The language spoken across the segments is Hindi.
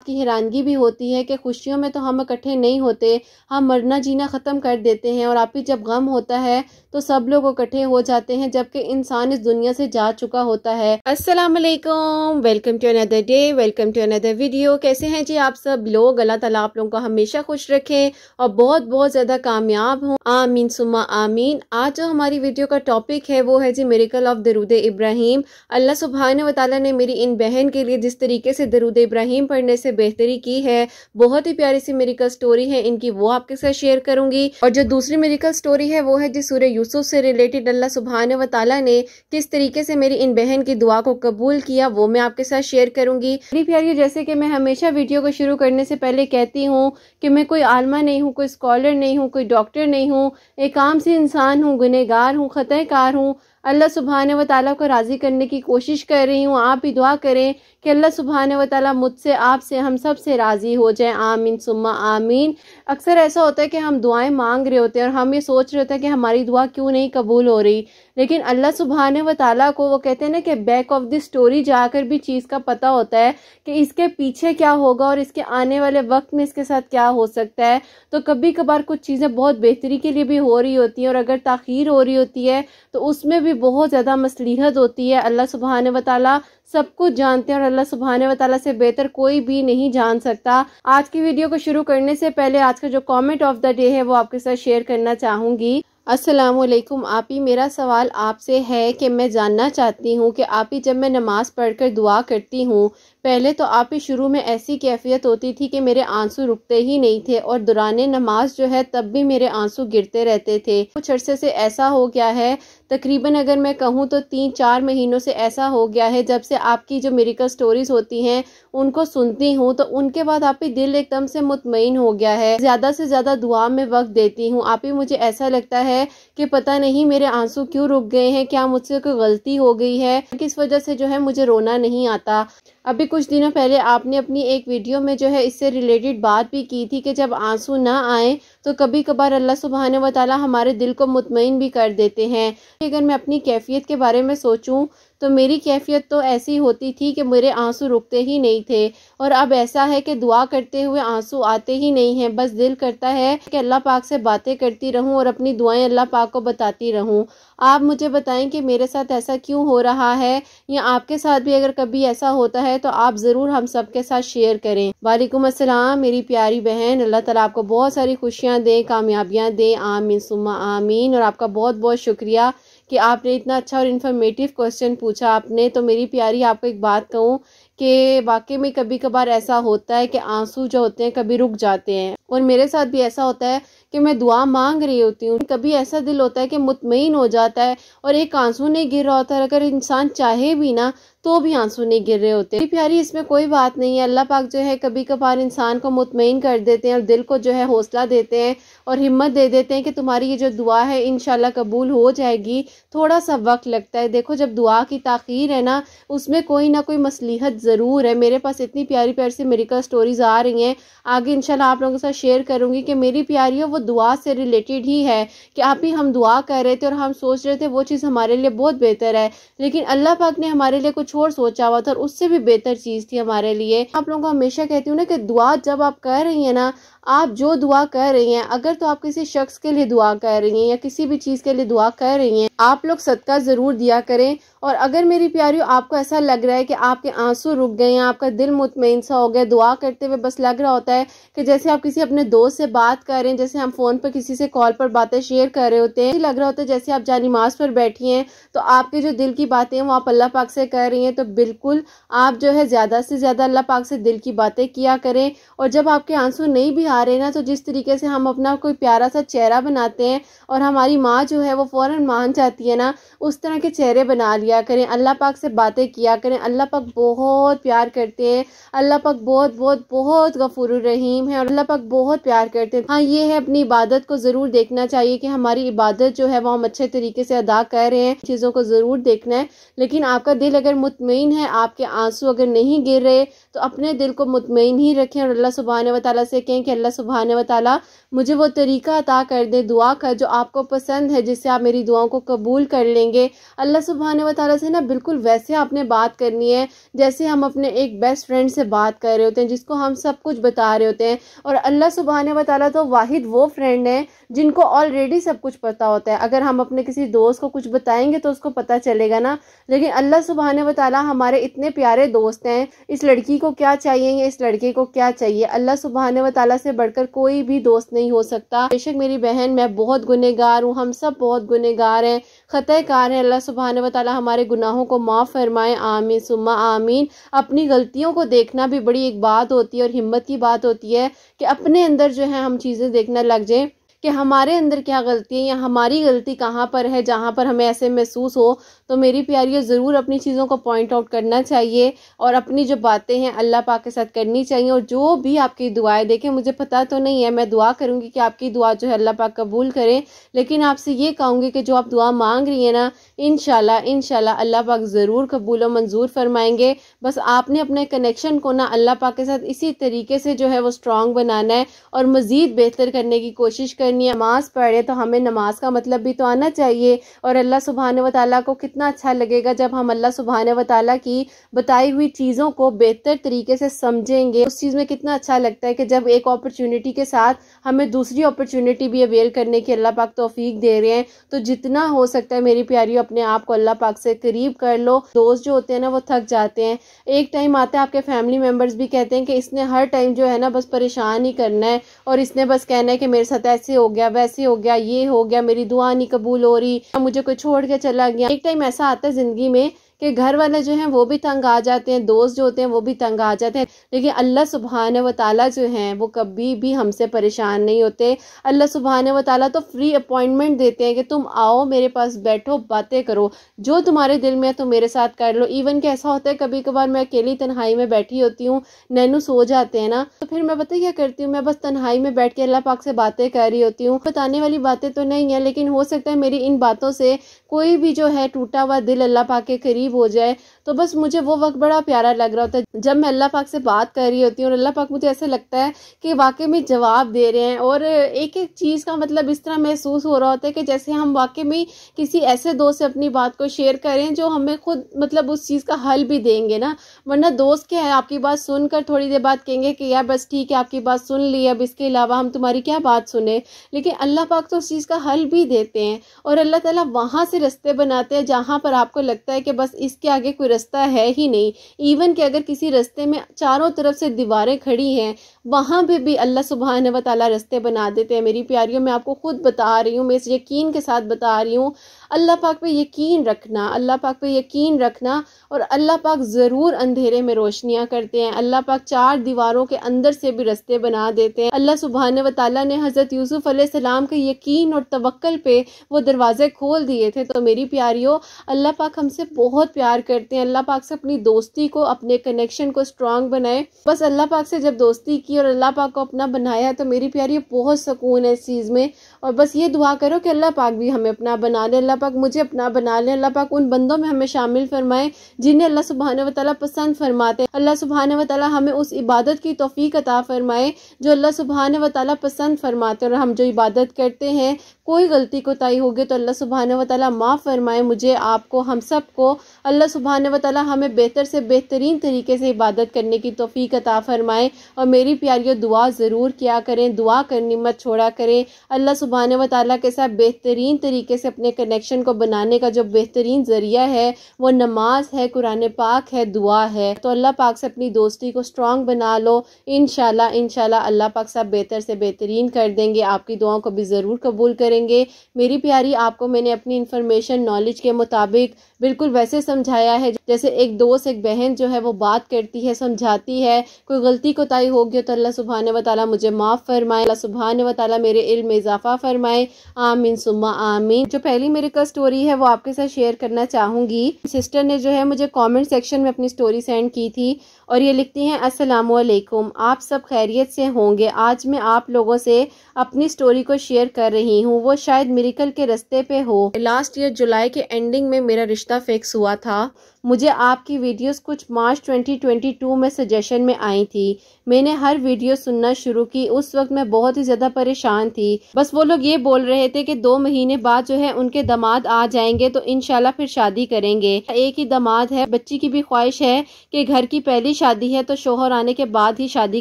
की हैरानगी भी होती है कि खुशियों में तो हम इकट्ठे नहीं होते, हम मरना जीना ख़त्म कर देते हैं और आप ही जब गम होता है तो सब लोग इकट्ठे हो जाते हैं, जबकि इंसान इस दुनिया से जा चुका होता है। अस्सलाम वालेकुम, welcome to another day, welcome to another video. कैसे हैं जी आप सब लोग? अल्लाह ताला आप लोगों को हमेशा खुश रखे और बहुत बहुत ज़्यादा कामयाब हों, आमीन सुम्मा आमीन। आज जो हमारी वीडियो का टॉपिक है वो है जी मिरेकल ऑफ दरूद इब्राहिम। अल्लाह सुब्हान व तआला ने मेरी इन बहन के लिए जिस तरीके से दरूद इब्राहिम पढ़ने से बेहतरी की है, बहुत ही प्यारी सी मिरेकल स्टोरी है इनकी, वो आपके साथ शेयर करूंगी। और जो दूसरी मिरेकल स्टोरी है वो है जी सूरह यूसुफ से रिलेटेड अल्लाह सुब्हान व तआला ने किस तरीके से मेरी इन बहन की दुआ को कबूल किया, वो मैं आपके साथ शेयर करूंगी। मेरी प्यारी, जैसे कि मैं हमेशा वीडियो को शुरू करने से पहले कहती हूँ कि मैं कोई आलमा नहीं हूँ, कोई स्कॉलर नहीं हूँ, कोई डॉक्टर नहीं हूँ, एक आम सी इंसान हूँ, गुनहगार हूँ, खतएकार हूँ। अल्लाह सुब्हान व तआला को राज़ी करने की कोशिश कर रही हूँ। आप भी दुआ करें कि अल्लाह सुब्हान व तआला मुझसे, आपसे, हम सब से राज़ी हो जाए, आमीन सुम्मा आमीन। अक्सर ऐसा होता है कि हम दुआएं मांग रहे होते हैं और हम ये सोच रहे होते हैं कि हमारी दुआ क्यों नहीं कबूल हो रही, लेकिन अल्लाह सुब्हान व तआला को, वो कहते हैं ना कि बैक ऑफ द स्टोरी जाकर भी चीज़ का पता होता है कि इसके पीछे क्या होगा और इसके आने वाले वक्त में इसके साथ क्या हो सकता है। तो कभी कभार कुछ चीज़ें बहुत बेहतरी के लिए भी हो रही होती हैं और अगर ताख़ीर हो रही होती है तो उसमें भी बहुत ज़्यादा मसलिहत होती है। अल्लाह सुब्हान व तआला सब कुछ जानते हैं और अल्लाह सुब्हान व तआला से बेहतर कोई भी नहीं जान सकता। आज की वीडियो को शुरू करने से पहले आज का जो कमेंट ऑफ द डे है वो आपके साथ शेयर करना चाहूँगी। अस्सलामुअलैकुम आपी, मेरा सवाल आपसे है कि मैं जानना चाहती हूँ कि आपी जब मैं नमाज़ पढ़कर दुआ करती हूँ, पहले तो आपी शुरू में ऐसी कैफियत होती थी कि मेरे आंसू रुकते ही नहीं थे और दौरान नमाज जो है तब भी मेरे आंसू गिरते रहते थे। कुछ अरसे से ऐसा हो गया है, तकरीबन अगर मैं कहूँ तो 3-4 महीनों से ऐसा हो गया है, जब से आपकी जो मिरेकल स्टोरीज होती हैं उनको सुनती हूँ तो उनके बाद आपकी दिल एकदम से मुतमईन हो गया है। ज़्यादा से ज़्यादा दुआ में वक्त देती हूँ आपी, मुझे ऐसा लगता है कि पता नहीं मेरे आंसू क्यों रुक गए हैं, क्या मुझसे कोई गलती हो गई है, किस वजह से जो है मुझे रोना नहीं आता। अभी कुछ दिनों पहले आपने अपनी एक वीडियो में जो है इससे रिलेटेड बात भी की थी कि जब आंसू ना आए तो कभी कभार अल्लाह सुब्हान व तआला हमारे दिल को मुतमईन भी कर देते हैं। अगर मैं अपनी कैफियत के बारे में सोचूं तो मेरी कैफियत तो ऐसी होती थी कि मेरे आंसू रुकते ही नहीं थे और अब ऐसा है कि दुआ करते हुए आंसू आते ही नहीं हैं। बस दिल करता है कि अल्लाह पाक से बातें करती रहूं और अपनी दुआएं अल्लाह पाक को बताती रहूं। आप मुझे बताएं कि मेरे साथ ऐसा क्यों हो रहा है, या आपके साथ भी अगर कभी ऐसा होता है तो आप ज़रूर हम सब के साथ शेयर करें। वालेकुम अस्सलाम मेरी प्यारी बहन, अल्लाह ताला आपको बहुत सारी खुशियाँ दें, कामयाबियाँ दें, आमीन सुम्मा आमीन। और आपका बहुत बहुत शुक्रिया कि आपने इतना अच्छा और इन्फॉर्मेटिव क्वेश्चन पूछा आपने। तो मेरी प्यारी, आपको एक बात कहूँ कि वाकई में कभी कभार ऐसा होता है कि आंसू जो होते हैं कभी रुक जाते हैं और मेरे साथ भी ऐसा होता है कि मैं दुआ मांग रही होती हूँ, कभी ऐसा दिल होता है कि मुतमईन हो जाता है और एक आंसू नहीं गिर रहा होता है। अगर इंसान चाहे भी ना तो भी आंसू नहीं गिर रहे होते। प्यारी, इसमें कोई बात नहीं है, अल्लाह पाक जो है कभी कभार इंसान को मुतमईन कर देते हैं और दिल को जो है हौसला देते हैं और हिम्मत दे देते हैं कि तुम्हारी ये जो दुआ है इंशाल्लाह कबूल हो जाएगी। थोड़ा सा वक्त लगता है, देखो जब दुआ की ताख़ीर है ना उसमें कोई ना कोई मसलिहत ज़रूर है। मेरे पास इतनी प्यारी प्यारी सी मिरेकल स्टोरीज आ रही हैं, आगे इंशाल्लाह आप लोगों के साथ शेयर करूंगी कि मेरी प्यारियों वो दुआ से रिलेटेड ही है कि आप ही हम दुआ कर रहे थे और हम सोच रहे थे वो चीज़ हमारे लिए बहुत बेहतर है, लेकिन अल्लाह पाक ने हमारे लिए कुछ और सोचा हुआ था और उससे भी बेहतर चीज़ थी हमारे लिए। आप लोगों को हमेशा कहती हूँ ना कि दुआ जब आप कर रही हैं ना, आप जो दुआ कर रही हैं, अगर तो आप किसी शख्स के लिए दुआ कर रही हैं या किसी भी चीज़ के लिए दुआ कर रही हैं, आप लोग सदका ज़रूर दिया करें। और अगर मेरी प्यारियों आपको ऐसा लग रहा है कि आपके आंसू रुक गए हैं, आपका दिल मुतमईन सा हो गया, दुआ करते हुए बस लग रहा होता है कि जैसे आप किसी अपने दोस्त से बात कर रहे हैं, जैसे हम फ़ोन पर किसी से कॉल पर बातें शेयर कर रहे होते हैं, लग रहा होता है जैसे आप जानिमाज़ पर बैठी हैं तो आपके जो दिल की बातें हैं वो आप अल्लाह पाक से कर रही हैं। तो बिल्कुल आप जो है ज़्यादा से ज़्यादा अल्लाह पाक से दिल की बातें किया करें। और जब आपके आंसू नहीं भी आ रहे ना, तो जिस तरीके से हम अपना कोई प्यारा सा चेहरा बनाते हैं और हमारी माँ जो है वो फ़ौरन मान जाती है ना, उस तरह के चेहरे बना लिया करें, अल्लाह पाक से बातें किया करें। अल्लाह पाक बहुत प्यार करते हैं, अल्लाह पाक बहुत बहुत बहुत गफूरुर रहीम है और अल्लाह पाक बहुत प्यार करते हैं। हाँ, ये है अपनी अपनी इबादत को ज़रूर देखना चाहिए कि हमारी इबादत जो है वो हम अच्छे तरीके से अदा कर रहे हैं, चीज़ों को ज़रूर देखना है। लेकिन आपका दिल अगर मुतमईन है, आपके आंसू अगर नहीं गिर रहे, तो अपने दिल को मुतमईन ही रखें और अल्लाह सुब्हानहू व तआला से कहें कि अल्लाह सुब्हानहू व तआला मुझे वो तरीका अता कर दे दुआ का जो आपको पसंद है, जिससे आप मेरी दुआओं को कबूल कर लेंगे। अल्लाह सुब्हानहू व तआला से ना बिल्कुल वैसे आपने बात करनी है जैसे हम अपने एक बेस्ट फ्रेंड से बात कर रहे होते हैं, जिसको हम सब कुछ बता रहे होते हैं। और अल्लाह सुब्हानहू व तआला तो वाहिद वो फ्रेंड है जिनको ऑलरेडी सब कुछ पता होता है। अगर हम अपने किसी दोस्त को कुछ बताएंगे तो उसको पता चलेगा ना, लेकिन अल्लाह सुब्हानहू व तआला हमारे इतने प्यारे दोस्त हैं। इस लड़की को क्या चाहिए या इस लड़के को क्या चाहिए, अल्लाह सुब्हानहू व तआला से बढ़कर कोई भी दोस्त नहीं हो सकता। बेशक मेरी बहन, मैं बहुत गुनहगार हूँ, हम सब बहुत गुनहगार हैं, खताकार हैं। अल्लाह सुब्हानहू व तआला हमारे गुनाहों को माफ़ फरमाए, आमीन सुम्मा आमीन। अपनी गलतियों को देखना भी बड़ी एक बात होती है और हिम्मत की बात होती है कि अपने अंदर जो है हम चीज़ें देखने लग जाएं कि हमारे अंदर क्या गलती है या हमारी गलती कहाँ पर है, जहाँ पर हमें ऐसे महसूस हो। तो मेरी प्यारियों, ज़रूर अपनी चीज़ों को पॉइंट आउट करना चाहिए और अपनी जो बातें हैं अल्लाह पाक के साथ करनी चाहिए। और जो भी आपकी दुआएं, देखें मुझे पता तो नहीं है, मैं दुआ करूँगी कि आपकी दुआ जो है अल्लाह पाक कबूल करें, लेकिन आपसे ये कहूँगी कि जो आप दुआ मांग रही है ना, इंशाल्लाह अल्लाह पाक ज़रूर कबूल और मंजूर फरमाएंगे। बस आपने अपने कनेक्शन को ना अल्लाह पाक के साथ इसी तरीके से जो है वो स्ट्रॉन्ग बनाना है और मज़ीद बेहतर करने की कोशिश करनी है। नमाज पढ़े तो हमें नमाज का मतलब भी तो आना चाहिए, और अल्लाह सुब्हानहू व तआला को कितना अच्छा लगेगा जब हम अल्लाह सुब्हानहू व तआला की बताई हुई चीज़ों को बेहतर तरीके से समझेंगे। उस चीज़ में कितना अच्छा लगता है कि जब एक अपॉर्चुनिटी के साथ हमें दूसरी अपॉर्चुनिटी भी अवेल करने की अल्लाह पाक तौफीक दे रहे हैं। तो जितना हो सकता है मेरी प्यारियों, अपने आप को अल्लाह पाक से करीब कर लो। दोस्त जो होते हैं ना वो थक जाते हैं, एक टाइम आता है आपके फैमिली मेम्बर्स भी कहते हैं कि इसने हर टाइम जो है ना बस परेशान ही करना है और इसने बस कहना है कि मेरे साथ ऐसे हो गया, वैसे हो गया, ये हो गया, मेरी दुआ नहीं कबूल हो रही, मुझे कोई छोड़ के चला गया। एक टाइम ऐसा आता है जिंदगी में कि घर वाले जो हैं वो भी तंग आ जाते हैं, दोस्त जो होते हैं वो भी तंग आ जाते हैं, लेकिन अल्लाह सुब्हानहू व तआला जो हैं वो कभी भी हमसे परेशान नहीं होते। अल्लाह सुब्हानहू व तआला तो फ्री अपॉइंटमेंट देते हैं कि तुम आओ मेरे पास, बैठो, बातें करो, जो तुम्हारे दिल में है तुम मेरे साथ कर लो। इवन कि ऐसा होता है कभी कभार मैं अकेली तन्हाई में बैठी होती हूँ, नैनू सो जाते हैं ना, तो फिर मैं पता क्या करती हूँ, मैं बस तन्हाई में बैठ के अल्लाह पाक से बातें कर रही होती हूँ। बताने वाली बातें तो नहीं है, लेकिन हो सकता है मेरी इन बातों से कोई भी जो है टूटा हुआ दिल अल्लाह पाक के करीब हो जाए। तो बस मुझे वो वक्त बड़ा प्यारा लग रहा होता है जब मैं अल्लाह पाक से बात कर रही होती हूँ और अल्लाह पाक मुझे ऐसा लगता है कि वाकई में जवाब दे रहे हैं। और एक एक चीज़ का मतलब इस तरह महसूस हो रहा होता है कि जैसे हम वाकई में किसी ऐसे दोस्त से अपनी बात को शेयर करें जो हमें खुद मतलब उस चीज़ का हल भी देंगे ना। वरना दोस्त क्या है, आपकी बात सुनकर थोड़ी देर बाद कहेंगे कि यार बस ठीक है, आपकी बात सुन ली, अब इसके अलावा हम तुम्हारी क्या बात सुने। लेकिन अल्लाह पाक तो उस चीज़ का हल भी देते हैं और अल्लाह ताला वहाँ से रास्ते बनाते हैं जहाँ पर आपको लगता है कि बस इसके आगे कोई रास्ता है ही नहीं। इवन कि अगर किसी रास्ते में चारों तरफ से दीवारें खड़ी हैं, वहाँ पे भी अल्लाह सुब्हानहू व तआला रास्ते बना देते हैं। मेरी प्यारियों, मैं आपको खुद बता रही हूँ, मैं इस यकीन के साथ बता रही हूँ। अल्लाह पाक पे यकीन रखना, अल्लाह पाक पे यकीन रखना। और अल्लाह पाक ज़रूर अंधेरे में रोशनियाँ करते हैं। अल्लाह पाक चार दीवारों के अंदर से भी रास्ते बना देते हैं। अल्लाह सुब्हानहू व तआला ने हज़रत यूसुफ अलैहिस्सलाम के यकीन और तवक्कल पे वो दरवाजे खोल दिए थे। तो मेरी प्यारियों, अल्लाह पाक हमसे बहुत प्यार करते हैं। अल्लाह पाक से अपनी दोस्ती को, अपने कनेक्शन को स्ट्रांग बनाए। बस अल्लाह पाक से जब दोस्ती की और अल्लाह पाक को अपना बनाया तो मेरी प्यारियों बहुत सुकून है इस चीज़ में। और बस ये दुआ करो कि अल्लाह पाक भी हमें अपना बना ले, अल्लाह पाक मुझे अपना बना ले, अल्लाह पाक उन बंदों में हमें शामिल फरमाए जिन्हें अल्लाह सुब्हानहू व तआला पसंद फरमाते हैं। अल्लाह सुब्हानहू व तआला हमें उस इबादत की तौफीक अता फरमाए जो अल्लाह सुब्हानहू व तआला पसंद फरमाते हैं। और हम जो इबादत करते हैं, कोई गलती कोताही होगी तो अल्लाह सुब्हानहू व तआला माफ़ फरमाए मुझे, आपको, हम सब को। अल्लाह सुब्हानहू व तआला हमें बेहतर से बेहतरीन तरीके से इबादत करने की तौफीक अता फरमाए। और मेरी प्यारियों, दुआ ज़रूर किया करें, दुआ करनी मत छोड़ा करें। अल्लाह सुब्हानहू व तआला के साथ बेहतरीन तरीके से अपने कनेक्शन को बनाने का जो बेहतरीन ज़रिया है वो नमाज है, कुरान पाक है, दुआ है। तो अल्लाह पाक से अपनी दोस्ती को स्ट्रॉन्ग बना लो। इंशाल्लाह अल्लाह पाक सब बेहतर से बेहतरीन कर देंगे, आपकी दुआओं को भी ज़रूर कबूल करेंगे। करेंगे। मेरी प्यारी, आपको मैंने अपनी इन्फॉर्मेशन नॉलेज के मुताबिक बिल्कुल वैसे समझाया है जैसे एक दोस्त एक बहन जो है वो बात करती है, समझाती है। कोई गलती कोताही होगी तो अल्लाह सुब्हान व तआला मुझे माफ़ फरमाए, अल्लाह सुब्हान व तआला मेरे इल्म में इजाफा फरमाए, आमीन सुम्मा आमीन। जो पहली मेरी का स्टोरी है वो आपके साथ शेयर करना चाहूँगी। सिस्टर ने जो है मुझे कमेंट सेक्शन में अपनी स्टोरी सेंड की थी और ये लिखती हैं, अस्सलामु अलैकुम, आप सब खैरियत से होंगे। आज मैं आप लोगों से अपनी स्टोरी को शेयर कर रही हूँ। वो शायद मिरेकल के रास्ते पे हो। लास्ट ईयर जुलाई के एंडिंग में मेरा रिश्ता फिक्स हुआ था। मुझे आपकी वीडियोस कुछ मार्च 2022 में सजेशन में आई थी। मैंने हर वीडियो सुनना शुरू की। उस वक्त मैं बहुत ही ज़्यादा परेशान थी। बस वो लोग ये बोल रहे थे कि 2 महीने बाद जो है उनके दामाद आ जाएंगे तो इंशाल्लाह फिर शादी करेंगे। एक ही दामाद है, बच्ची की भी ख्वाहिश है कि घर की पहली शादी है तो शोहर आने के बाद ही शादी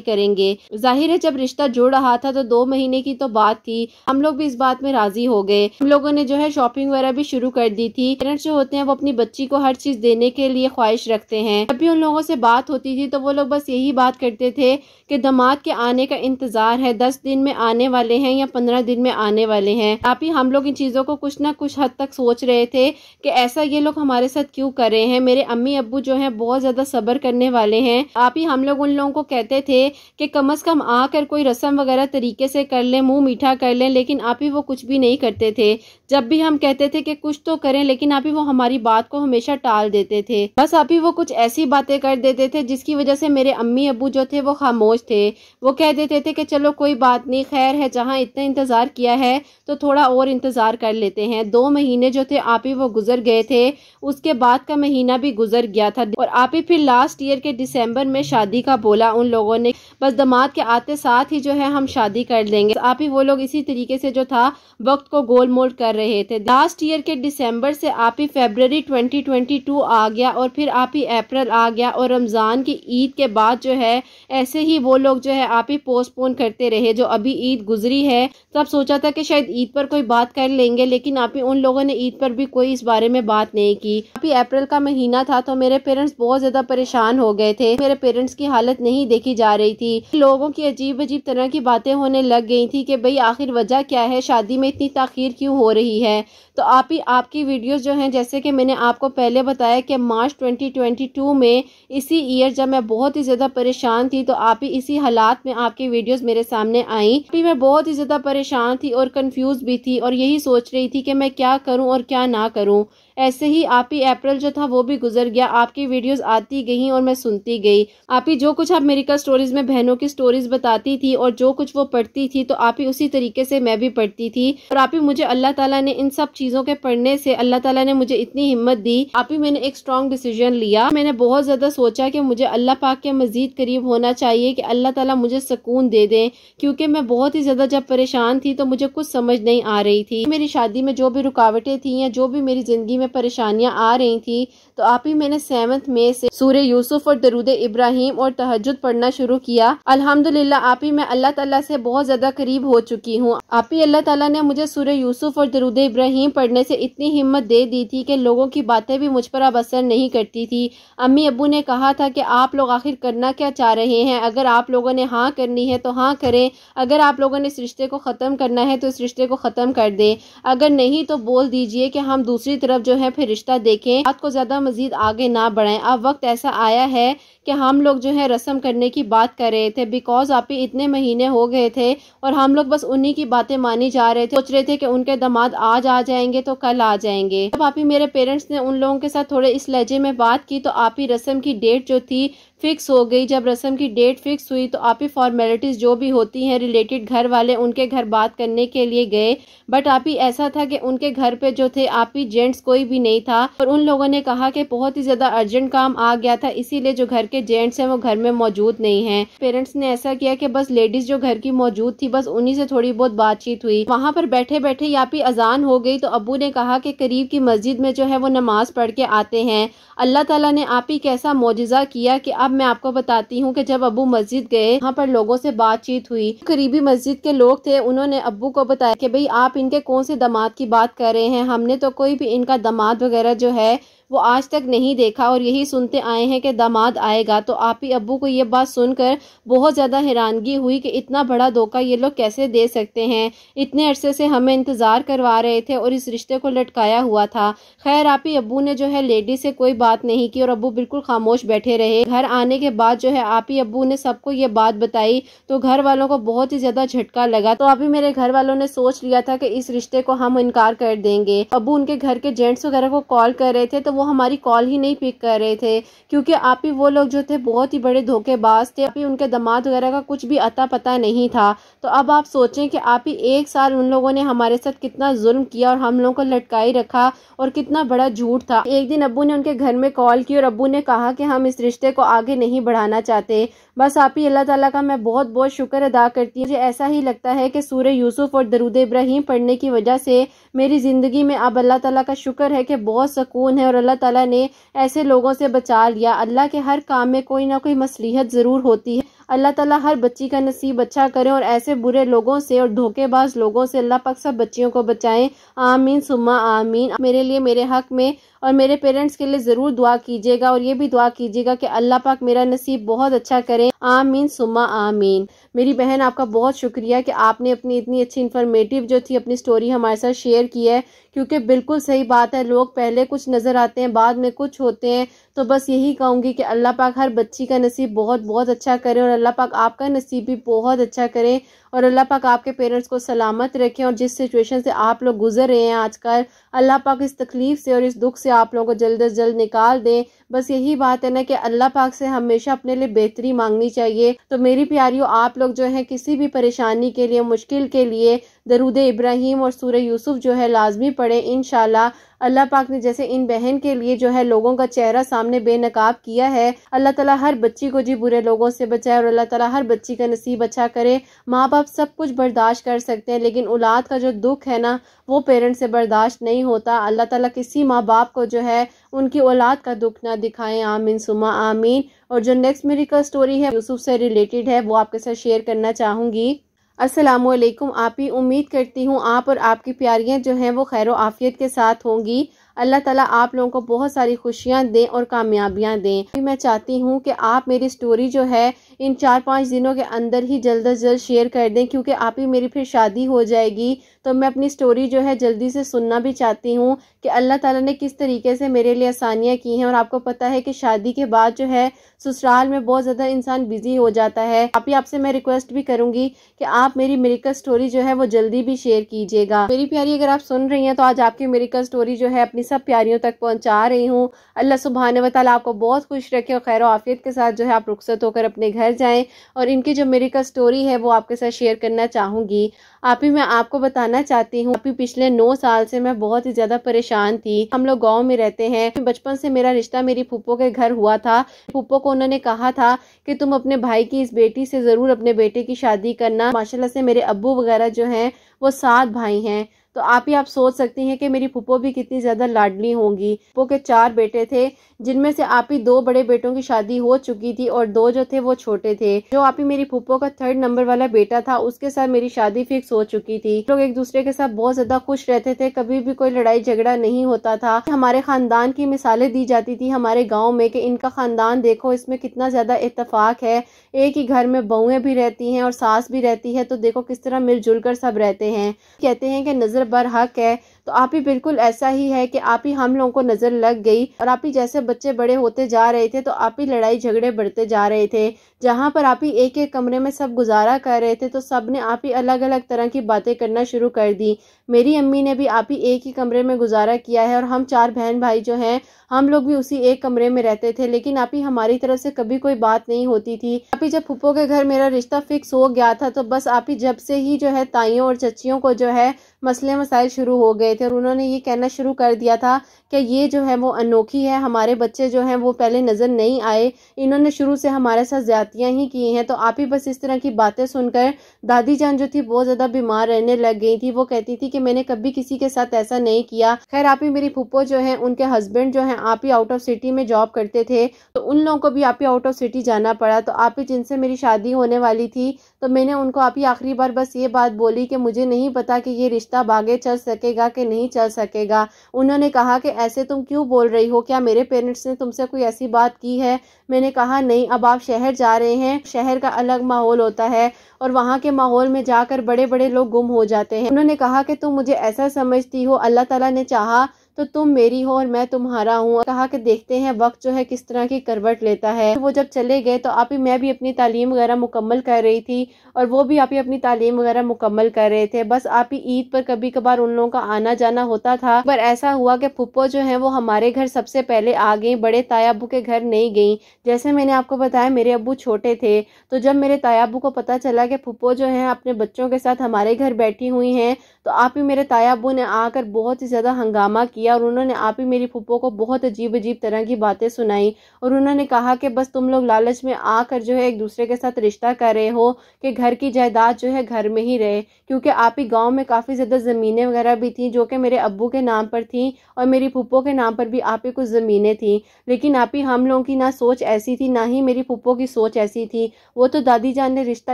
करेंगे। जाहिर है जब रिश्ता जुड़ रहा था तो 2 महीने की तो बात थी। हम लोग भी इस बात में राजी हो गए। हम लोगों ने जो है शॉपिंग वगैरह भी शुरू कर दी थी। पेरेंट्स जो होते हैं वो अपनी बच्ची को हर चीज़ देने के लिए ख्वाहिश रखते हैं। जब भी उन लोगों से बात होती थी तो वो लोग बस यही बात करते थे कि दामाद के आने का इंतजार है, 10 दिन में आने वाले हैं या 15 दिन में आने वाले हैं। आप ही हम लोग इन चीज़ों को कुछ ना कुछ हद तक सोच रहे थे कि ऐसा ये लोग हमारे साथ क्यों कर रहे हैं। मेरे अम्मी अब्बू जो हैं बहुत ज़्यादा सब्र करने वाले हैं। आप ही हम लोग उन लोगों को कहते थे कि कम अज़ कम आकर कोई रस्म वगैरह तरीके से कर लें, मुँह मीठा कर लें, लेकिन आप ही वो कुछ भी नहीं करते थे। जब भी हम कहते थे कि कुछ तो करें, लेकिन आप ही वो हमारी बात को हमेशा टाल देते थे। बस आप ही वो कुछ ऐसी बातें कर देते थे जिसकी वजह से मेरे अम्मी अब्बू जो थे वो खामोश थे। वो कह देते थे कि चलो कोई बात नहीं, खैर है, जहाँ इतना इंतज़ार किया है तो थोड़ा और इंतज़ार कर लेते हैं। 2 महीने जो थे आप ही वो गुजर गए थे। उसके बाद का महीना भी गुजर गया था और आप ही फिर लास्ट ईयर के दिसंबर में शादी का बोला उन लोगों ने। बस दामाद के आते साथ ही जो है हम शादी कर लेंगे। आप ही वो लोग इसी तरीके से जो था वक्त को गोल मोल कर रहे थे। लास्ट ईयर के दिसंबर से आप ही फरवरी 2022 आ गया और फिर आप ही अप्रैल आ गया और रमज़ान की ईद के बाद जो है ऐसे ही वो लोग जो है आप ही पोस्टपोन करते रहे। जो अभी ईद गुजरी है तब सोचा था कि शायद ईद पर कोई बात कर लेंगे, लेकिन आप ही उन लोगों ने ईद पर भी कोई इस बारे में बात नहीं की। आप ही अप्रैल का महीना था तो मेरे पेरेंट्स बहुत ज़्यादा परेशान हो गए थे। मेरे पेरेंट्स की हालत नहीं देखी जा रही थी। लोगों की अजीब अजीब तरह की बातें होने लग गई थी कि भाई आखिर वजह क्या है, शादी में इतनी ताखीर क्यों हो रही है। तो आप ही आपकी वीडियोस जो हैं, जैसे कि मैंने आपको पहले बताया कि मार्च 2022 में इसी ईयर जब मैं बहुत ही ज़्यादा परेशान थी तो आप ही इसी हालात में आपकी वीडियोस मेरे सामने आई। अभी मैं बहुत ही ज़्यादा परेशान थी और कंफ्यूज भी थी और यही सोच रही थी कि मैं क्या करूं और क्या ना करूं। ऐसे ही आप ही अप्रैल जो था वो भी गुजर गया। आपकी वीडियोस आती गई और मैं सुनती गई। आप ही जो कुछ आप मेरिकल स्टोरीज में बहनों की स्टोरीज बताती थी और जो कुछ वो पढ़ती थी तो आप ही उसी तरीके से मैं भी पढ़ती थी। और आप ही मुझे अल्लाह ताला ने इन सब चीज़ों के पढ़ने से अल्लाह ताला ने मुझे इतनी हिम्मत दी। आप ही मैंने एक स्ट्रॉन्ग डिसीजन लिया। मैंने बहुत ज़्यादा सोचा कि मुझे अल्लाह पाक के मज़ीद करीब होना चाहिए कि अल्लाह ताला मुझे सुकून दे दें, क्योंकि मैं बहुत ही ज़्यादा जब परेशान थी तो मुझे कुछ समझ नहीं आ रही थी। मेरी शादी में जो भी रुकावटें थी या जो भी मेरी ज़िंदगी में परेशानियां आ रही थी तो आप ही मैंने 7 मई से सूरह यूसुफ और दरूद इब्राहिम और तहज्जुद पढ़ना शुरू किया। अल्हम्दुलिल्लाह आप ही मैं अल्लाह ताला से बहुत ज़्यादा करीब हो चुकी हूँ। आप ही अल्लाह ताला ने मुझे सूरह यूसुफ और दरूद इब्राहिम पढ़ने से इतनी हिम्मत दे दी थी कि लोगों की बातें भी मुझ पर अब असर नहीं करती थी। अम्मी अब्बू ने कहा था कि आप लोग आखिर करना क्या चाह रहे हैं, अगर आप लोगों ने हाँ करनी है तो हाँ करें, अगर आप लोगों ने इस रिश्ते को ख़त्म करना है तो इस रिश्ते को ख़त्म कर दें, अगर नहीं तो बोल दीजिए कि हम दूसरी तरफ जो है फिर रिश्ता देखें, बात को ज़्यादा मजीद आगे ना बढ़ाएं। अब वक्त ऐसा आया है कि हम लोग जो है रस्म करने की बात कर रहे थे, बिकॉज आप ही इतने महीने हो गए थे और हम लोग बस उन्हीं की बातें मानी जा रहे थे। सोच रहे थे कि उनके दामाद आज आ जाएंगे तो कल आ जाएंगे। जब आप ही मेरे पेरेंट्स ने उन लोगों के साथ थोड़े इस लहजे में बात की तो आप ही रस्म की डेट जो थी फिक्स हो गई। जब रस्म की डेट फिक्स हुई तो आप ही फॉर्मेलिटीज़ जो भी होती हैं रिलेटेड घर वाले उनके घर बात करने के लिए गए, बट आप ही ऐसा था कि उनके घर पे जो थे आप ही जेंट्स कोई भी नहीं था और उन लोगों ने कहा कि बहुत ही ज़्यादा अर्जेंट काम आ गया था, इसीलिए जो घर के जेंट्स हैं वो घर में मौजूद नहीं हैं। पेरेंट्स ने ऐसा किया कि बस लेडीज़ जो घर की मौजूद थी बस उन्हीं से थोड़ी बहुत बातचीत हुई। वहाँ पर बैठे बैठे यहाँ पे अजान हो गई तो अब्बू ने कहा कि करीब की मस्जिद में जो है वो नमाज पढ़ के आते हैं। अल्लाह ताला ने आप ही कैसा मौजिज़ा किया कि अब मैं आपको बताती हूँ कि जब अब्बू मस्जिद गए वहाँ पर लोगों से बातचीत हुई। करीबी मस्जिद के लोग थे, उन्होंने अब्बू को बताया कि भाई आप इनके कौन से दामाद की बात कर रहे हैं, हमने तो कोई भी इनका दामाद वगैरह जो है वो आज तक नहीं देखा और यही सुनते आए हैं कि दामाद आएगा। तो आप ही अब्बू को ये बात सुनकर बहुत ज़्यादा हैरानगी हुई कि इतना बड़ा धोखा ये लोग कैसे दे सकते हैं। इतने अरसे से हमें इंतज़ार करवा रहे थे और इस रिश्ते को लटकाया हुआ था। खैर आप ही अब्बू ने जो है लेडी से कोई बात नहीं की और अब्बू बिल्कुल खामोश बैठे रहे। घर आने के बाद जो है आप ही अब्बू ने सबको ये बात बताई तो घर वालों को बहुत ही ज़्यादा झटका लगा। तो अभी मेरे घर वालों ने सोच लिया था कि इस रिश्ते को हम इनकार कर देंगे। अब्बू उनके घर के जेंट्स वगैरह को कॉल कर रहे थे तो वो हमारी कॉल ही नहीं पिक कर रहे थे, क्योंकि आप ही वो लोग जो थे बहुत ही बड़े धोखेबाज थे। आप ही उनके दामाद वगैरह का कुछ भी अता पता नहीं था। तो अब आप सोचें कि आप ही 1 साल उन लोगों ने हमारे साथ कितना जुल्म किया और हम लोगों को लटकाई रखा और कितना बड़ा झूठ था। एक दिन अब्बू ने उनके घर में कॉल की और अब्बू ने कहा कि हम इस रिश्ते को आगे नहीं बढ़ाना चाहते। बस आप ही अल्लाह ताला का मैं बहुत बहुत शुक्र अदा करती हूँ। मुझे ऐसा ही लगता है कि सूरह यूसुफ और दरूद इब्राहिम पढ़ने की वजह से मेरी ज़िंदगी में अब अल्लाह ताला का शुक्र है कि बहुत सुकून है और अल्लाह ताला ने ऐसे लोगों से बचा लिया। अल्लाह के हर काम में कोई ना कोई मसलिहत ज़रूर होती है। अल्लाह ताला हर बच्ची का नसीब अच्छा करें और ऐसे बुरे लोगों से और धोखेबाज लोगों से अल्लाह पाक सब बच्चियों को बचाएं। आमीन सुम्मा आमीन। मेरे लिए, मेरे हक में और मेरे पेरेंट्स के लिए ज़रूर दुआ कीजिएगा और ये भी दुआ कीजिएगा कि अल्लाह पाक मेरा नसीब बहुत अच्छा करे। आमीन सुम्मा आमीन। मेरी बहन आपका बहुत शुक्रिया कि आपने अपनी इतनी अच्छी इन्फॉर्मेटिव जो थी अपनी स्टोरी हमारे साथ शेयर की है, क्योंकि बिल्कुल सही बात है, लोग पहले कुछ नज़र आते हैं बाद में कुछ होते हैं। तो बस यही कहूँगी कि अल्लाह पाक हर बच्ची का नसीब बहुत बहुत अच्छा करे और अल्लाह पाक आपका नसीब भी बहुत अच्छा करे और अल्लाह पाक आपके पेरेंट्स को सलामत रखें। और जिस सिचुएशन से आप लोग गुजर रहे हैं आजकल, अल्लाह पाक इस तकलीफ़ से और इस दुख से आप लोगों को जल्द से जल्द निकाल दें। बस यही बात है ना कि अल्लाह पाक से हमेशा अपने लिए बेहतरी मांगनी चाहिए। तो मेरी प्यारियों, आप लोग जो है किसी भी परेशानी के लिए, मुश्किल के लिए दरूद इब्राहिम और सूरह यूसुफ जो है लाजमी पढ़ें। इंशाल्लाह अल्लाह पाक ने जैसे इन बहन के लिए जो है लोगों का चेहरा सामने बेनकाब किया है, अल्लाह ताला हर बच्ची को जी बुरे लोगों से बचाए और अल्लाह ताला हर बच्ची का नसीब अच्छा करे। माँ बाप सब कुछ बर्दाश्त कर सकते हैं, लेकिन औलाद का जो दुख है ना, वो पेरेंट्स से बर्दाश्त नहीं होता। अल्लाह ताला किसी माँ बाप को जो है उनकी औलाद का दुख ना दिखाएं। आमीन सुमा आमीन। और जो नेक्स्ट मेरी का स्टोरी है यूसुफ से रिलेटेड है, वो आपके साथ शेयर करना चाहूँगी। अस्सलामुअलैकुम। आप ही उम्मीद करती हूँ आप और आपकी प्यारियाँ जो हैं वो खैर आफियत के साथ होंगी। अल्लाह ताला आप लोगों को बहुत सारी खुशियाँ दें और कामयाबियाँ दें। मैं चाहती हूँ कि आप मेरी स्टोरी जो है इन 4-5 दिनों के अंदर ही जल्द से जल्द शेयर कर दें, क्योंकि आप ही मेरी फिर शादी हो जाएगी। तो मैं अपनी स्टोरी जो है जल्दी से सुनना भी चाहती हूँ कि अल्लाह ताला ने किस तरीके से मेरे लिए आसानियाँ की हैं। और आपको पता है कि शादी के बाद जो है ससुराल में बहुत ज़्यादा इंसान बिजी हो जाता है। आप ही आपसे मैं रिक्वेस्ट भी करूँगी कि आप मेरी मेरिकल स्टोरी जो है वो जल्दी भी शेयर कीजिएगा। मेरी प्यारी, अगर आप सुन रही हैं तो आज आपकी मेरिकल स्टोरी जो है अपनी सब प्यारियों तक पहुँचा रही हूँ। अल्लाह सुब्हान व तआला आपको बहुत खुश रखे और खैर आफियत के साथ जो है आप रुखसत होकर अपने घर जाएँ। और इनकी जो मेरिकल स्टोरी है वो आपके साथ शेयर करना चाहूँगी। आप ही मैं आपको बताना चाहती हूँ, अभी पिछले 9 साल से मैं बहुत ही ज़्यादा परेशान थी। हम लोग गांव में रहते हैं। बचपन से मेरा रिश्ता मेरी फूफो के घर हुआ था। फूफो को उन्होंने कहा था कि तुम अपने भाई की इस बेटी से ज़रूर अपने बेटे की शादी करना। माशाल्लाह से मेरे अब्बू वगैरह जो हैं वो 7 भाई हैं। तो आप ही आप सोच सकती हैं कि मेरी फूफो भी कितनी ज़्यादा लाडली होंगी। फूफो के 4 बेटे थे, जिनमें से आप ही 2 बड़े बेटों की शादी हो चुकी थी और 2 जो थे वो छोटे थे। जो आप ही मेरी फूफो का 3rd नंबर वाला बेटा था, उसके साथ मेरी शादी फिक्स हो चुकी थी। लोग एक दूसरे के साथ बहुत ज़्यादा खुश रहते थे, कभी भी कोई लड़ाई झगड़ा नहीं होता था। हमारे खानदान की मिसालें दी जाती थी हमारे गाँव में कि इनका खानदान देखो, इसमें कितना ज़्यादा इत्तेफाक है। एक ही घर में बहुएं भी रहती हैं और सास भी रहती है, तो देखो किस तरह मिलजुल कर सब रहते हैं। कहते हैं कि नज़र बर हक है, तो आप ही बिल्कुल ऐसा ही है कि आप ही हम लोगों को नज़र लग गई। और आप ही जैसे बच्चे बड़े होते जा रहे थे तो आप ही लड़ाई झगड़े बढ़ते जा रहे थे। जहाँ पर आप ही एक एक कमरे में सब गुजारा कर रहे थे तो सब ने आप ही अलग अलग तरह की बातें करना शुरू कर दी। मेरी अम्मी ने भी आप ही एक ही कमरे में गुजारा किया है और हम 4 बहन भाई जो हैं हम लोग भी उसी एक कमरे में रहते थे, लेकिन आप ही हमारी तरफ से कभी कोई बात नहीं होती थी। आप ही जब फूफो के घर मेरा रिश्ता फिक्स हो गया था तो बस आप ही जब से ही जो है ताइयों और चच्चियों को जो है मसले मसाइल शुरू हो गए थे और उन्होंने ये कहना शुरू कर दिया था कि ये जो है वो अनोखी है, हमारे बच्चे जो हैं वो पहले नज़र नहीं आए, इन्होंने शुरू से हमारे साथ ज्यादतियाँ ही की हैं। तो आप ही बस इस तरह की बातें सुनकर दादी जान जो थी बहुत ज़्यादा बीमार रहने लग गई थी। वो कहती थी कि मैंने कभी किसी के साथ ऐसा नहीं किया। खैर आप ही मेरी फूफो जो है उनके हस्बैंड जो है आप ही आउट ऑफ सिटी में जॉब करते थे, तो उन लोगों को भी आप ही आउट ऑफ सिटी जाना पड़ा। तो आप ही जिनसे मेरी शादी होने वाली थी तो मैंने उनको आप ही आखिरी बार बस ये बात बोली कि मुझे नहीं पता कि ये रिश्ता आगे चल सकेगा कि नहीं चल सकेगा। उन्होंने कहा कि ऐसे तुम क्यों बोल रही हो, क्या मेरे पेरेंट्स ने तुमसे कोई ऐसी बात की है? मैंने कहा नहीं, अब आप शहर जा रहे हैं, शहर का अलग माहौल होता है और वहाँ के माहौल में जाकर बड़े बड़े लोग गुम हो जाते हैं। उन्होंने कहा कि तुम मुझे ऐसा समझती हो, अल्लाह ताला ने चाहा तो तुम मेरी हो और मैं तुम्हारा हूँ। कहा कि देखते हैं वक्त जो है किस तरह की करवट लेता है। वो जब चले गए तो आप ही मैं भी अपनी तालीम वगैरह मुकम्मल कर रही थी और वो भी आप ही अपनी तालीम वगैरह मुकम्मल कर रहे थे। बस आप ही ईद पर कभी कभार उन लोगों का आना जाना होता था। पर ऐसा हुआ कि फुप्पो जो है वो हमारे घर सबसे पहले आ गई, बड़े ताया अब्बू के घर नहीं गई। जैसे मैंने आपको बताया मेरे अब्बू छोटे थे, तो जब मेरे ताया अब्बू को पता चला कि फुप्पो जो है अपने बच्चों के साथ हमारे घर बैठी हुई हैं, तो आप ही मेरे ताया अब्बू ने आकर बहुत ही ज़्यादा हंगामा किया और उन्होंने आप ही मेरी फुप्पो को बहुत अजीब अजीब तरह की बातें सुनाई। और उन्होंने कहा कि बस तुम लोग लालच में आकर जो है एक दूसरे के साथ रिश्ता कर रहे हो कि घर की जायदाद जो है घर में ही रहे, क्योंकि आप ही गाँव में काफ़ी ज़्यादा ज़मीनें वगैरह भी थी जो कि मेरे अब्बू के नाम पर थी और मेरी फुप्पो के नाम पर भी आप ही कुछ ज़मीनें थी। लेकिन आप ही हम लोगों की ना सोच ऐसी थी, ना ही मेरी फुप्पो की सोच ऐसी थी। वो तो दादी जान ने रिश्ता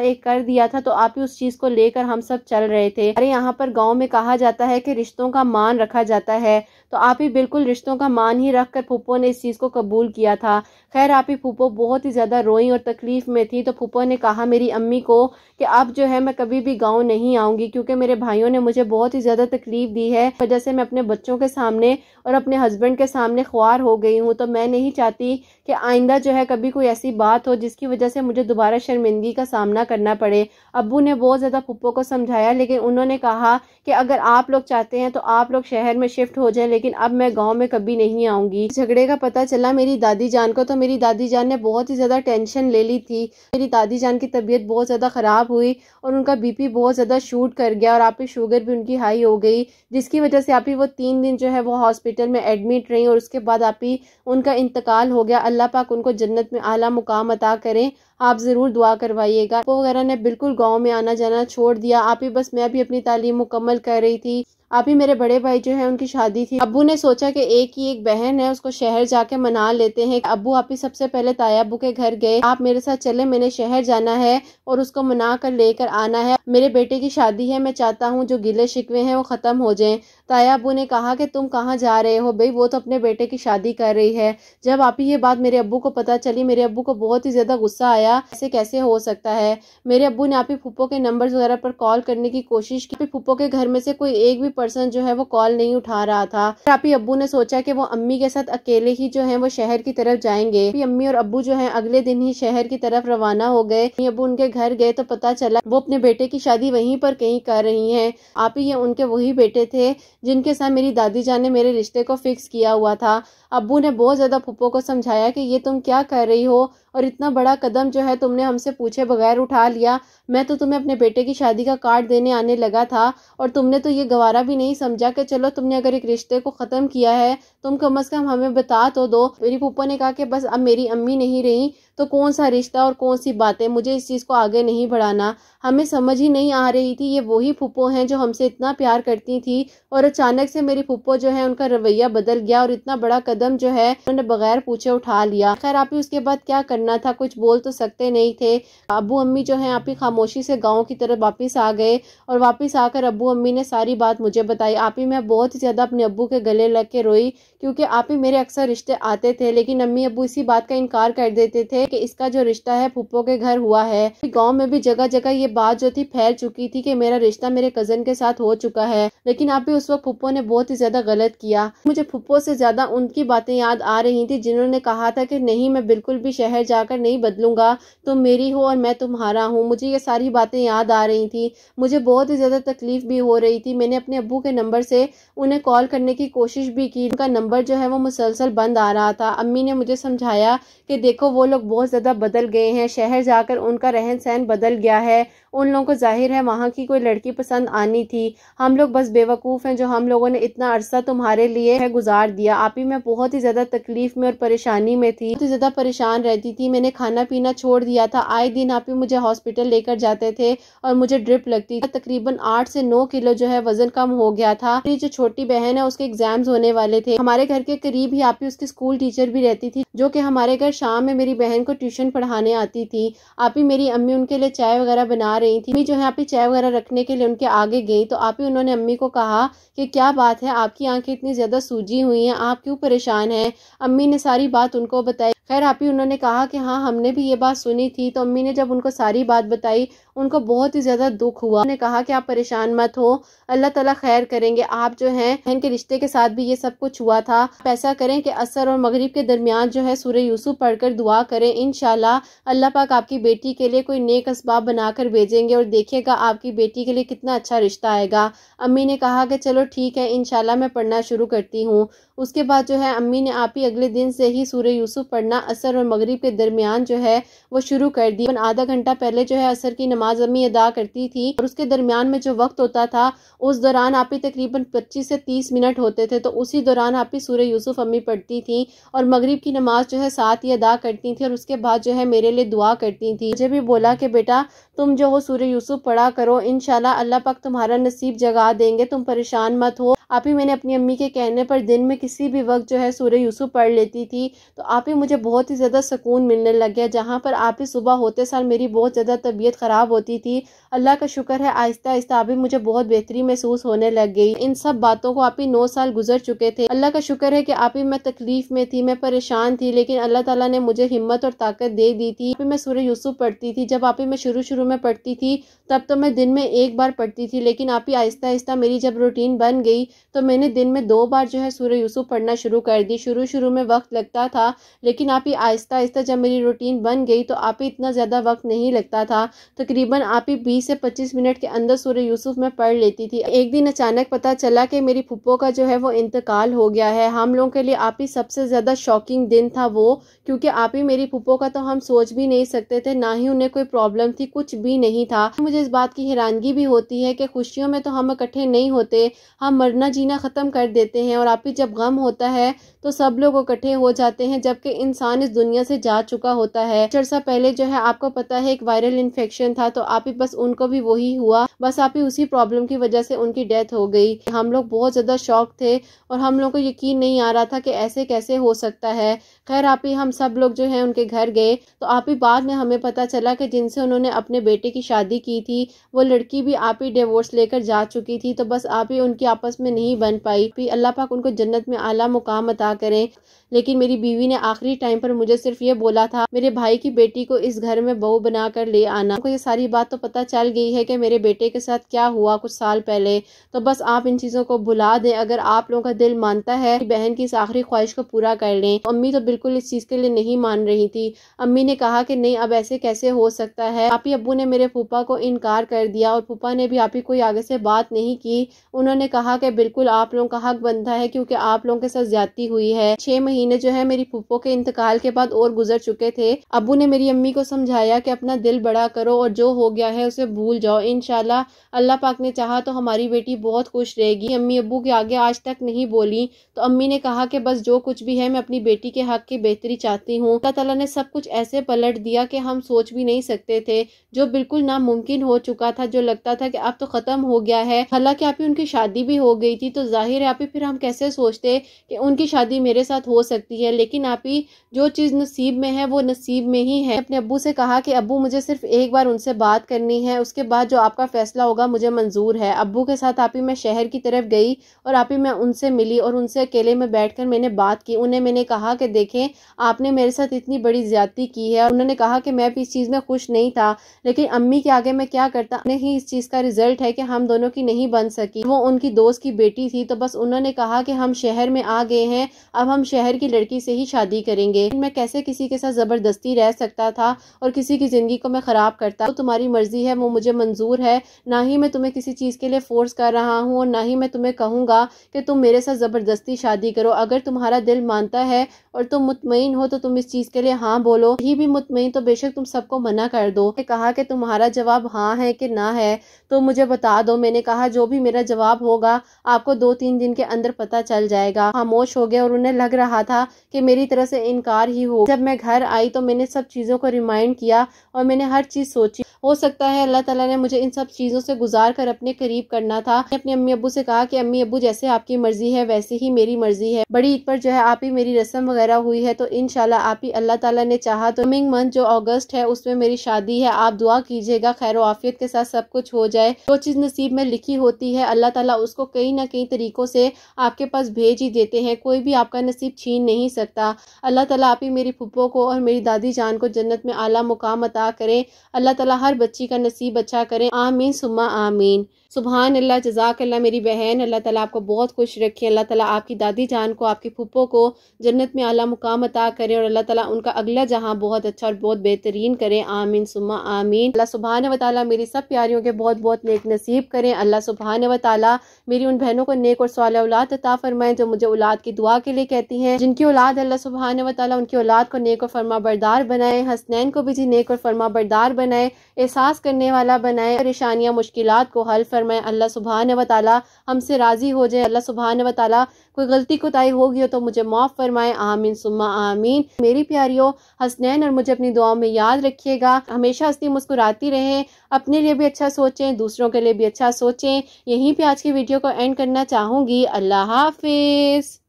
एक कर दिया था, तो आप ही उस चीज़ को लेकर हम सब चल रहे थे। अरे यहाँ पर गाँव में कहा जाता है कि रिश्तों का मान रखा जाता है, तो आप ही बिल्कुल रिश्तों का मान ही रखकर फुप्पो ने इस चीज़ को कबूल किया था। खैर आप ही फुप्पो बहुत ही ज़्यादा रोई और तकलीफ में थी, तो फुप्पो ने कहा मेरी अम्मी को कि अब जो है मैं कभी भी गाँव नहीं आऊँगी, क्योंकि मेरे भाइयों ने मुझे बहुत ही ज़्यादा तकलीफ दी है, वजह से मैं अपने बच्चों के सामने और अपने हस्बैंड के सामने ख्वार हो गई हूँ। तो मैं नहीं चाहती कि आइंदा जो है कभी कोई ऐसी बात हो जिसकी वजह से मुझे दोबारा शर्मिंदगी का सामना करना पड़े। अब्बू ने बहुत ज़्यादा फुप्पो को समझाया, लेकिन उन्होंने कहा कि अगर आप लोग चाहते हैं तो आप लोग शहर में शिफ्ट हो जाएं, लेकिन अब मैं गांव में कभी नहीं आऊंगी। झगड़े का पता चला मेरी दादी जान को, तो मेरी दादी जान ने बहुत ही ज़्यादा टेंशन ले ली थी। मेरी दादी जान की तबीयत बहुत ज़्यादा ख़राब हुई और उनका बीपी बहुत ज़्यादा शूट कर गया और आप ही शुगर भी उनकी हाई हो गई, जिसकी वजह से आप ही वो 3 दिन जो है वो हॉस्पिटल में एडमिट रही और उसके बाद आप ही उनका इंतकाल हो गया। अल्लाह पाक उनको जन्नत में आला मुकाम अता करें। आप ज़रूर दुआ करवाइएगा। वो वगैरह ने बिल्कुल गांव में आना जाना छोड़ दिया। आप ही बस मैं भी अपनी तालीम मुकम्मल कर रही थी। आप ही मेरे बड़े भाई जो है उनकी शादी थी। अब्बू ने सोचा कि एक ही एक बहन है, उसको शहर जाके मना लेते हैं। अब्बू आप ही सबसे पहले ताया अब्बू के घर गए, आप मेरे साथ चले, मैंने शहर जाना है और उसको मना कर लेकर आना है। मेरे बेटे की शादी है, मैं चाहता हूँ जो गिले शिकवे हैं वो ख़त्म हो जाएं। ताया अब्बू ने कहा कि तुम कहाँ जा रहे हो भाई, वो तो अपने बेटे की शादी कर रही है। जब आप ही ये बात मेरे अब्बू को पता चली, मेरे अब्बू को बहुत ही ज़्यादा गुस्सा आया, ऐसे कैसे हो सकता है। मेरे अब्बू ने आप ही फुप्पो के नंबर्स वगैरह पर कॉल करने की कोशिश की, फुप्पो के घर में से कोई एक भी पर्सन जो है वो कॉल नहीं उठा रहा था। आप ही अब्बू ने सोचा कि वो अम्मी के साथ अकेले ही जो है वो शहर की तरफ जाएंगे। अम्मी और अब्बू जो है अगले दिन ही शहर की तरफ रवाना हो गए। अब्बू उनके घर गए तो पता चला वो अपने बेटे की शादी वहीं पर कहीं कर रही हैं। आप ही ये उनके वही बेटे थे जिनके साथ मेरी दादी जान ने मेरे रिश्ते को फिक्स किया हुआ था। अब्बू ने बहुत ज़्यादा फुप्पो को समझाया कि ये तुम क्या कर रही हो और इतना बड़ा कदम जो है तुमने हमसे पूछे बगैर उठा लिया। मैं तो तुम्हें अपने बेटे की शादी का कार्ड देने आने लगा था और तुमने तो ये गवारा भी नहीं समझा कि चलो तुमने अगर एक रिश्ते को ख़त्म किया है तुम कम से कम हमें बता तो दो। मेरी फुप्पो ने कहा कि बस अब मेरी अम्मी नहीं रही तो कौन सा रिश्ता और कौन सी बातें, मुझे इस चीज़ को आगे नहीं बढ़ाना। हमें समझ ही नहीं आ रही थी ये वही फुप्पो हैं जो हमसे इतना प्यार करती थी और अचानक से मेरी फुप्पो जो है उनका रवैया बदल गया और इतना बड़ा कदम जो है उन्होंने बगैर पूछे उठा लिया। खैर आप ही उसके बाद क्या करना था, कुछ बोल तो सकते नहीं थे। अब्बू अम्मी जो है आप ही खामोशी से गाँव की तरफ वापिस आ गए और वापिस आकर अब्बू अम्मी ने सारी बात मुझे बताई। आप ही मैं बहुत ही ज़्यादा अपने अब्बू के गले लग के रोई, क्योंकि आप ही मेरे अक्सर रिश्ते आते थे लेकिन अम्मी अब्बू इसी बात का इनकार कर देते थे कि इसका जो रिश्ता है फुप्पो के घर हुआ है। गांव में भी जगह जगह ये बात जो थी फैल चुकी थी कि मेरा रिश्ता मेरे कजन के साथ हो चुका है। लेकिन आप ही उस वक्त फुप्पो ने बहुत ही ज्यादा गलत किया। मुझे फुप्पो से ज्यादा उनकी बातें याद आ रही थी जिन्होंने कहा था कि नहीं मैं बिल्कुल भी शहर जाकर नहीं बदलूंगा, तुम मेरी हो और मैं तुम्हारा हूँ। मुझे ये सारी बातें याद आ रही थी, मुझे बहुत ही ज्यादा तकलीफ भी हो रही थी। मैंने अपने अब्बू के नंबर से उन्हें कॉल करने की कोशिश भी की, उनका नंबर जो है वो मुसलसल बंद आ रहा था। अम्मी ने मुझे समझाया कि देखो वो लोग बहुत ज़्यादा बदल गए हैं, शहर जाकर उनका रहन सहन बदल गया है, उन लोगों को जाहिर है वहाँ की कोई लड़की पसंद आनी थी। हम लोग बस बेवकूफ़ हैं जो हम लोगों ने इतना अरसा तुम्हारे लिए है गुजार दिया। आप ही मैं बहुत ही ज़्यादा तकलीफ में और परेशानी में थी, बहुत ही ज़्यादा परेशान रहती थी थी, मैंने खाना पीना छोड़ दिया था। आए दिन आप ही मुझे हॉस्पिटल लेकर जाते थे और मुझे ड्रिप लगती थी। तकरीबन 8 से 9 किलो जो है वजन कम हो गया था। मेरी जो छोटी बहन है उसके एग्जाम्स होने वाले थे। हमारे घर के करीब ही आप ही उसकी स्कूल टीचर भी रहती थी, जो कि हमारे घर शाम में मेरी बहन को ट्यूशन पढ़ाने आती थी। आप ही मेरी अम्मी उनके लिए चाय वगैरह बना रही थी। अम्मी जो है आप ही चाय वगैरह रखने के लिए उनके आगे गई तो आप ही उन्होंने अम्मी को कहा कि क्या बात है, आपकी आंखें इतनी ज्यादा सूजी हुई हैं, आप क्यों परेशान हैं। अम्मी ने सारी बात उनको बताई। खैर आप ही उन्होंने कहा कि हाँ हमने भी ये बात सुनी थी। तो अम्मी ने जब उनको सारी बात बताई उनको बहुत ही ज्यादा दुख हुआ। उन्होंने कहा कि आप परेशान मत हो, अल्लाह ताला खैर करेंगे। आप जो हैं बहन के रिश्ते के साथ भी ये सब कुछ हुआ था। आप ऐसा करें कि असर और मगरिब के दरमियान जो है सूरह यूसुफ पढ़कर दुआ करें। इंशाल्लाह अल्लाह पाक आपकी बेटी के लिए कोई नेक असबाब बनाकर भेजेंगे और देखिएगा आपकी बेटी के लिए कितना अच्छा रिश्ता आएगा। अम्मी ने कहा कि चलो ठीक है, इंशाल्लाह मैं पढ़ना शुरू करती हूँ। उसके बाद जो है अम्मी ने आप ही अगले दिन से ही सूरह यूसुफ पढ़ना असर और मगरिब के दरमियान जो है वो शुरू कर दी। आधा घंटा पहले जो है असर की नमाज अम्मी अदा करती थी और उसके दरमियान में जो वक्त होता था उस दौरान आप ही तकरीबन 25 से 30 मिनट होते थे। तो उसी दौरान आप ही सूरह यूसुफ अम्मी पढ़ती थी और मगरिब की नमाज जो है साथ ही अदा करती थी और उसके बाद जो है मेरे लिए दुआ करती थी। मुझे भी बोला कि बेटा तुम जो हो सूरह यूसुफ पढ़ा करो, इंशाल्लाह अल्लाह पाक तुम्हारा नसीब जगा देंगे, तुम परेशान मत हो। आप ही मैंने अपनी अम्मी के कहने पर दिन में किसी भी वक्त जो है सूरह यूसुफ पढ़ लेती थी। तो आप ही मुझे बहुत ही ज़्यादा सुकून मिलने लग गया। जहाँ पर आप ही सुबह होते साल मेरी बहुत ज़्यादा तबीयत ख़राब होती थी, अल्लाह का शुक्र है आहिस्ता आहिस्ता आप ही मुझे बहुत बेहतरी महसूस होने लग गई। इन सब बातों को आप ही 9 साल गुजर चुके थे। अल्लाह का शुक्र है कि आप ही मैं तकलीफ में थी, मैं परेशान थी, लेकिन अल्लाह ताला ने मुझे हिम्मत और ताकत दे दी थी। आप ही मैं सूरह यूसुफ पढ़ती थी। जब आप ही मैं शुरू में पढ़ती थी तब तो मैं दिन में एक बार पढ़ती थी, लेकिन आप ही आहिस्ता आहिस्ता मेरी जब रूटीन बन गई तो मैंने दिन में 2 बार जो है सूरह यूसुफ पढ़ना शुरू कर दी। शुरू में वक्त लगता था, लेकिन आप ही आहिस्ता आहिस्ता जब मेरी रूटीन बन गई तो आप ही इतना ज़्यादा वक्त नहीं लगता था। तकरीबन आप ही 20 से 25 मिनट के अंदर सूरह यूसुफ में पढ़ लेती थी। एक दिन अचानक पता चला कि मेरी फुप्पो का जो है वो इंतकाल हो गया है। हम लोगों के लिए आप ही सबसे ज़्यादा शॉकिंग दिन था वो, क्योंकि आप ही मेरी फुप्पो का तो हम सोच भी नहीं सकते थे, ना ही उन्हें कोई प्रॉब्लम थी, कुछ भी नहीं था। मुझे इस बात की हैरानगी भी होती है कि खुशियों में तो हम इकट्ठे नहीं होते, हम मरना जीना ख़त्म कर देते हैं और आप ही जब गम होता है तो सब लोग इकट्ठे हो जाते हैं, जबकि इंसान इस दुनिया से जा चुका होता है। कुछ अर्सा पहले जो है आपको पता है एक वायरल इन्फेक्शन था, तो आप ही बस उनको भी वही हुआ, बस आप ही उसी प्रॉब्लम की वजह से उनकी डेथ हो गई। हम लोग बहुत ज़्यादा शॉक थे और हम लोग को यकीन नहीं आ रहा था कि ऐसे कैसे हो सकता है। खैर आप ही हम सब लोग जो है उनके घर गए तो आप ही बाद में हमें पता चला कि जिनसे उन्होंने अपने बेटे की शादी की थी वो लड़की भी आप ही डिवोर्स लेकर जा चुकी थी। तो बस आप ही उनकी आपस में नहीं बन पाई। फिर अल्लाह पाक उनको जन्नत में आला मुकाम अता करें। लेकिन मेरी बीवी ने आखिरी टाइम पर मुझे सिर्फ ये बोला था मेरे भाई की बेटी को इस घर में बहू बना कर ले आना। को ये सारी बात तो पता चल गई है कि मेरे बेटे के साथ क्या हुआ कुछ साल पहले, तो बस आप इन चीज़ों को भुला दें। अगर आप लोगों का दिल मानता है कि बहन की इस आखिरी ख्वाहिश को पूरा कर लें। अम्मी तो बिल्कुल इस चीज़ के लिए नहीं मान रही थी। अम्मी ने कहा कि नहीं, अब ऐसे कैसे हो सकता है। आप ही अब्बू ने मेरे फूफा को इनकार कर दिया और फूफा ने भी आप ही कोई आगे से बात नहीं की। उन्होंने कहा कि बिल्कुल आप लोगों का हक बनता है क्योंकि आप लोगों के साथ ज्यादती हुई है। 6 महीने जो है मेरी फूफो के इंतकाल के बाद और गुजर चुके थे। अब्बू ने मेरी अम्मी को समझाया कि अपना दिल बड़ा करो और जो हो गया है उसे भूल जाओ। इंशाल्लाह अल्लाह पाक ने चाहा तो हमारी बेटी बहुत खुश रहेगी। अम्मी अब्बू के आगे आज तक नहीं बोली, तो अम्मी ने कहा कि बस जो कुछ भी है मैं अपनी बेटी के हक की बेहतरी चाहती हूँ। अल्लाह ताला ने सब कुछ ऐसे पलट दिया कि हम सोच भी नहीं सकते थे, जो बिल्कुल नामुमकिन हो चुका था, जो लगता था कि अब तो खत्म हो गया है। हालांकि आप ही उनकी शादी भी हो गई थी, तो जाहिर है आप ही फिर हम कैसे सोचते कि उनकी शादी मेरे साथ हो सकती है। लेकिन आप ही जो चीज़ नसीब में है वो नसीब में ही है। अपने अब्बू से कहा कि अब्बू मुझे सिर्फ एक बार उनसे बात करनी है, उसके बाद जो आपका फैसला होगा मुझे मंजूर है। अब्बू के साथ आप ही मैं शहर की तरफ गई और आप ही मैं उनसे मिली और उनसे अकेले में बैठकर मैंने बात की। उन्हें मैंने कहा कि देखें आपने मेरे साथ इतनी बड़ी ज्यादती की है। उन्होंने कहा कि मैं भी इस चीज़ में खुश नहीं था, लेकिन अम्मी के आगे मैं क्या करता। नहीं, इस चीज़ का रिजल्ट है कि हम दोनों की नहीं बन सकी। वो उनकी दोस्त की बेटी थी, तो बस उन्होंने कहा कि हम शहर में आ गए हैं, अब हम शहर की लड़की से ही शादी करेंगे। मैं कैसे किसी के साथ जबरदस्ती रह सकता था और किसी की जिंदगी को मैं खराब करता। तो तुम्हारी मर्जी है वो मुझे मंजूर है। ना ही मैं तुम्हें किसी चीज़ के लिए फ़ोर्स कर रहा हूँ और ना ही मैं तुम्हें कहूँगा कि तुम मेरे साथ ज़बरदस्ती शादी करो। अगर तुम्हारा दिल मानता है और तुम मुतमईन हो तो तुम इस चीज़ के लिए हाँ बोलो, ही भी मुतमईन तो बेशक तुम सबको मना कर दो। कहा कि तुम्हारा जवाब हाँ है कि ना है तो मुझे बता दो। मैंने कहा जो भी मेरा जवाब होगा आपको 2-3 दिन के अंदर पता चल जाएगा। खामोश हो गए और उन्हें लग रहा था कि मेरी तरफ से इनकार ही हो। जब मैं घर आई तो मैंने सब चीज़ों को रिमाइंड किया और मैंने हर चीज़ सोची। हो सकता है अल्लाह ताला ने मुझे इन सब चीज़ों से गुजार कर अपने करीब करना था। अपने अम्मी अब्बू से कहा कि अम्मी अब्बू जैसे आपकी मर्जी है वैसे ही मेरी मर्जी है। बड़ी ईद पर जो है आप ही मेरी रस्म वगैरह हुई है तो इंशाल्लाह आप ही अल्लाह ताला ने चाहा तो कमिंग मंथ जो अगस्त है उसमें मेरी शादी है। आप दुआ कीजिएगा खैर आफियत के साथ सब कुछ हो जाए। जो चीज़ नसीब में लिखी होती है अल्लाह ताला उसको कहीं ना कहीं तरीकों से आपके पास भेज ही देते हैं। कोई भी आपका नसीब छीन नहीं सकता। अल्लाह ताला आप ही मेरी फुप्पो को और मेरी दादी जान को जन्नत में आला मुकाम अता करें। अल्लाह ताला हर बच्ची का नसीब अच्छा करें। आमीन सुम्मा आमीन। सुभान अल्लाह जज़ाकल्लाह मेरी बहन। अल्लाह ताला आपको बहुत खुश रखे। अल्लाह ताला आपकी दादी जान को आपकी फुप्पो को जन्नत में आला मुकाम अता करें और अल्लाह ताला उनका अगला जहां बहुत अच्छा और बहुत बेहतरीन करें। आमीन सुम्मा आमीन। अल्लाह सुभान व तआला मेरी सब प्यारियों के बहुत बहुत नेक नसीब करें। अल्लाह सुभान व तआला मेरी उन बहनों को नेक और सालेह औलाद अता फरमाएं जो मुझे औलाद की दुआ के लिए कहती हैं। जिनकी औलाद अल्लाह सुभान व तआला उनकी औलाद को नेक और फरमाबरदार बनाए। हसनैन को भी जी नेक और फरमाबरदार बनाए, एहसास करने वाला बनाए, परेशानियां मुश्किलात को हल फरमाए। अल्लाह सुभान व तआला हमसे राजी हो जाए। अल्लाह सुभान व तआला कोई गलती कोताही होगी हो तो मुझे माफ़ फरमाए। आमीन सुम्मा आमीन। मेरी प्यारियों हसनैन और मुझे अपनी दुआओं में याद रखिएगा। हमेशा हंसती मुस्कुराती रहें, अपने लिए भी अच्छा सोचें, दूसरों के लिए भी अच्छा सोचें। यहीं पे आज की वीडियो को एंड करना चाहूँगी। अल्लाह हाफिज़।